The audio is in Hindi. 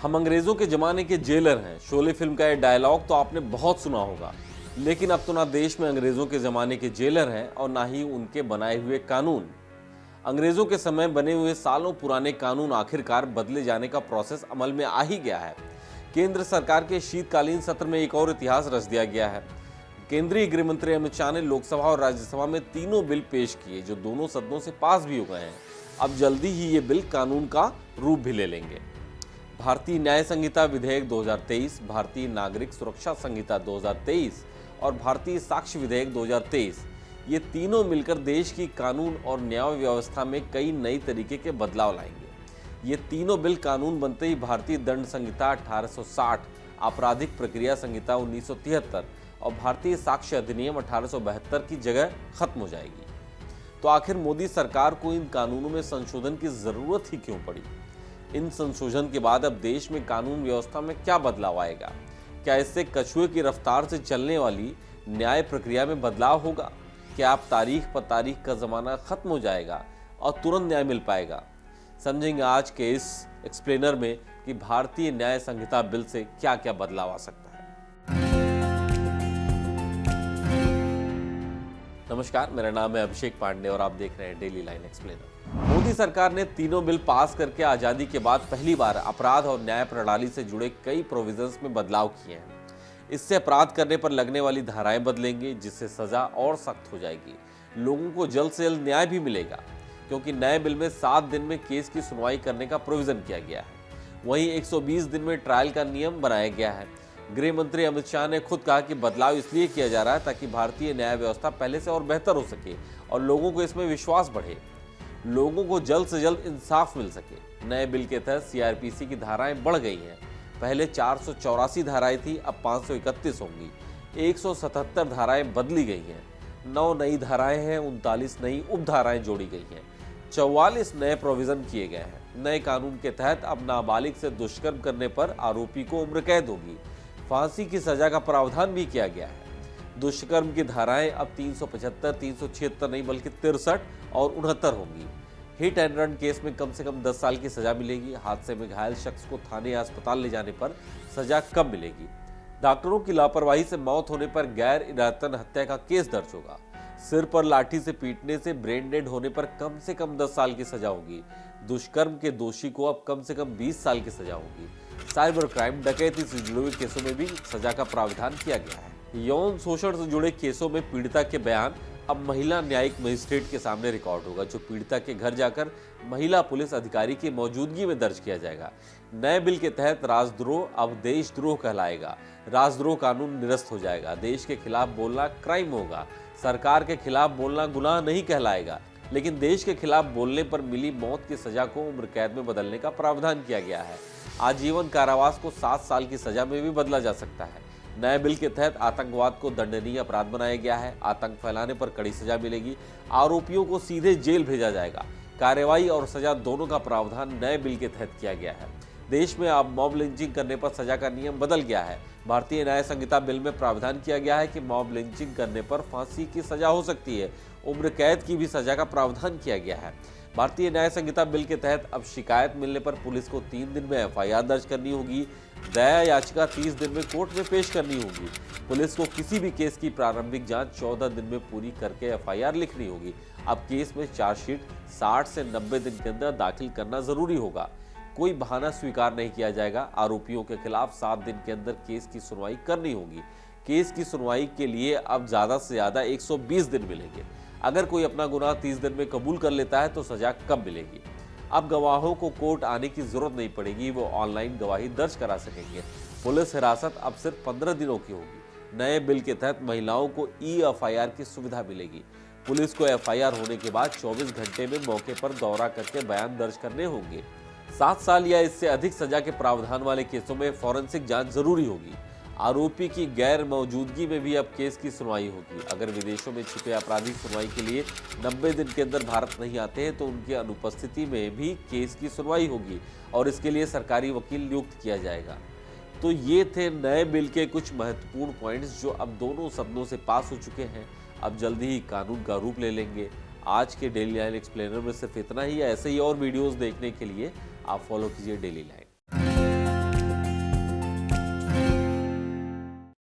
हम अंग्रेजों के जमाने के जेलर हैं। शोले फिल्म का ये डायलॉग तो आपने बहुत सुना होगा, लेकिन अब तो ना देश में अंग्रेजों के जमाने के जेलर हैं और ना ही उनके बनाए हुए कानून। अंग्रेजों के समय बने हुए सालों पुराने कानून आखिरकार बदले जाने का प्रोसेस अमल में आ ही गया है। केंद्र सरकार के शीतकालीन सत्र में एक और इतिहास रच दिया गया है। केंद्रीय गृह मंत्री अमित शाह ने लोकसभा और राज्यसभा में तीनों बिल पेश किए, जो दोनों सदनों से पास भी हो गए हैं। अब जल्दी ही ये बिल कानून का रूप भी ले लेंगे। भारतीय न्याय संहिता विधेयक 2023, भारतीय नागरिक सुरक्षा संहिता 2023 और भारतीय साक्ष्य विधेयक 2023, ये तीनों मिलकर देश की कानून और न्याय व्यवस्था में कई नई तरीके के बदलाव लाएंगे। ये तीनों बिल कानून बनते ही भारतीय दंड संहिता 1860, आपराधिक प्रक्रिया संहिता 1973 और भारतीय साक्ष्य अधिनियम 1872 की जगह खत्म हो जाएगी। तो आखिर मोदी सरकार को इन कानूनों में संशोधन की जरूरत ही क्यों पड़ी? इन संशोधन के बाद अब देश में कानून व्यवस्था में क्या बदलाव आएगा? क्या इससे कछुए की रफ्तार से चलने वाली न्याय प्रक्रिया में बदलाव होगा? क्या अब तारीख पर तारीख का जमाना खत्म हो जाएगा और तुरंत न्याय मिल पाएगा? समझेंगे आज के इस एक्सप्लेनर में कि भारतीय न्याय संहिता बिल से क्या क्या बदलाव आ सकता है। नमस्कार, मेरा नाम है अभिषेक पांडे और आप देख रहे हैं डेली लाइन एक्सप्लेनर। मोदी सरकार ने तीनों बिल पास करके आजादी के बाद पहली बार अपराध और न्याय प्रणाली से जुड़े कई प्रोविजंस में बदलाव किए हैं। इससे अपराध करने पर लगने वाली धाराएं बदलेंगी, जिससे सजा और सख्त हो जाएगी। लोगों को जल्द से जल्द न्याय भी मिलेगा, क्योंकि नए बिल में 7 दिन में केस की सुनवाई करने का प्रोविजन किया गया है। वहीं 120 दिन में ट्रायल का नियम बनाया गया है। गृह मंत्री अमित शाह ने खुद कहा कि बदलाव इसलिए किया जा रहा है ताकि भारतीय न्याय व्यवस्था पहले से और बेहतर हो सके और लोगों को इसमें विश्वास बढ़े, लोगों को जल्द से जल्द इंसाफ मिल सके। नए बिल के तहत सीआरपीसी की धाराएं बढ़ गई हैं। पहले 484 धाराएं थी, अब 531 होंगी। 177 धाराएं बदली गई हैं। 9 नई धाराएं हैं, 39 नई उपधाराएं जोड़ी गई हैं। 44 नए प्रोविजन किए गए हैं। नए कानून के तहत अब नाबालिग से दुष्कर्म करने पर आरोपी को उम्र कैद होगी। फांसी की सजा का प्रावधान भी किया गया है। दुष्कर्म की धाराएं अब 375, 376 नहीं बल्कि 63 और 69 होंगी। हिट एंड रन केस में कम से कम 10 साल की सजा मिलेगी। हादसे में घायल शख्स को थाने या अस्पताल ले जाने पर सजा कम मिलेगी। डॉक्टरों की लापरवाही से मौत होने पर गैर इरादतन हत्या का केस दर्ज होगा। सिर पर लाठी से पीटने से ब्रेन डेड होने पर कम से कम 10 साल की सजा होगी। दुष्कर्म के दोषी को अब कम से कम 20 साल की सजा होगी। साइबर क्राइम, डकैती से जुड़े हुए केसों में भी सजा का प्रावधान किया गया है। यौन शोषण से जुड़े केसों में पीड़िता के बयान अब महिला न्यायिक मजिस्ट्रेट के सामने रिकॉर्ड होगा, जो पीड़िता के घर जाकर महिला पुलिस अधिकारी की मौजूदगी में दर्ज किया जाएगा। नए बिल के तहत राजद्रोह अब देशद्रोह कहलाएगा। राजद्रोह कानून निरस्त हो जाएगा। देश के खिलाफ बोलना क्राइम होगा। सरकार के खिलाफ बोलना गुनाह नहीं कहलाएगा, लेकिन देश के खिलाफ बोलने पर मिली मौत की सजा को उम्र कैद में बदलने का प्रावधान किया गया है। आजीवन कारावास को 7 साल की सजा में भी बदला जा सकता है। नए बिल के तहत आतंकवाद को दंडनीय अपराध बनाया गया है। आतंक फैलाने पर कड़ी सजा मिलेगी। आरोपियों को सीधे जेल भेजा जाएगा। कार्रवाई और सजा दोनों का प्रावधान नए बिल के तहत किया गया है। देश में अब मॉब लिंचिंग करने पर सजा का नियम बदल गया है। भारतीय न्याय संहिता बिल में प्रावधान किया गया है कि मॉब लिंचिंग करने पर फांसी की सजा हो सकती है। उम्र कैद की भी सजा का प्रावधान किया गया है। भारतीय न्याय संहिता बिल के तहत अब शिकायत मिलने पर पुलिस को 3 दिन में एफआईआर दर्ज करनी होगी। दया याचिका 30 दिन में कोर्ट में पेश करनी होगी। पुलिस को किसी भी केस की प्रारंभिक जांच 14 दिन में पूरी करके एफआईआर लिखनी होगी। अब केस में चार्जशीट 60 से 90 दिन के अंदर दाखिल करना जरूरी होगा। कोई बहाना स्वीकार नहीं किया जाएगा। आरोपियों के खिलाफ 7 दिन के अंदर केस की सुनवाई करनी होगी। केस की सुनवाई के लिए अब ज्यादा से ज्यादा 120 दिन मिलेंगे। अगर कोई अपना गुनाह 30 दिन में कबूल कर लेता है तो सजा कम मिलेगी। अब गवाहों को कोर्ट आने की जरूरत नहीं पड़ेगी, वो ऑनलाइन गवाही दर्ज करा सकेंगे। पुलिस हिरासत अब सिर्फ 15 दिनों की होगी। नए बिल के तहत महिलाओं को एफआईआर की सुविधा मिलेगी। पुलिस को एफआईआर होने के बाद 24 घंटे में मौके पर दौरा करके बयान दर्ज करने होंगे। 7 साल या इससे अधिक सजा के प्रावधान वाले केसों में फॉरेंसिक जांच जरूरी होगी। आरोपी की गैर मौजूदगी में भी अब केस की सुनवाई होगी। अगर विदेशों में छिपे अपराधी सुनवाई के लिए 90 दिन के अंदर भारत नहीं आते हैं तो उनकी अनुपस्थिति में भी केस की सुनवाई होगी और इसके लिए सरकारी वकील नियुक्त किया जाएगा। तो ये थे नए बिल के कुछ महत्वपूर्ण पॉइंट्स जो अब दोनों सदनों से पास हो चुके हैं। अब जल्दी ही कानून का रूप ले लेंगे। आज के डेली लाइन एक्सप्लेनर में सिर्फ इतना ही। ऐसे ही और वीडियोस देखने के लिए आप फॉलो कीजिए डेली लाइन।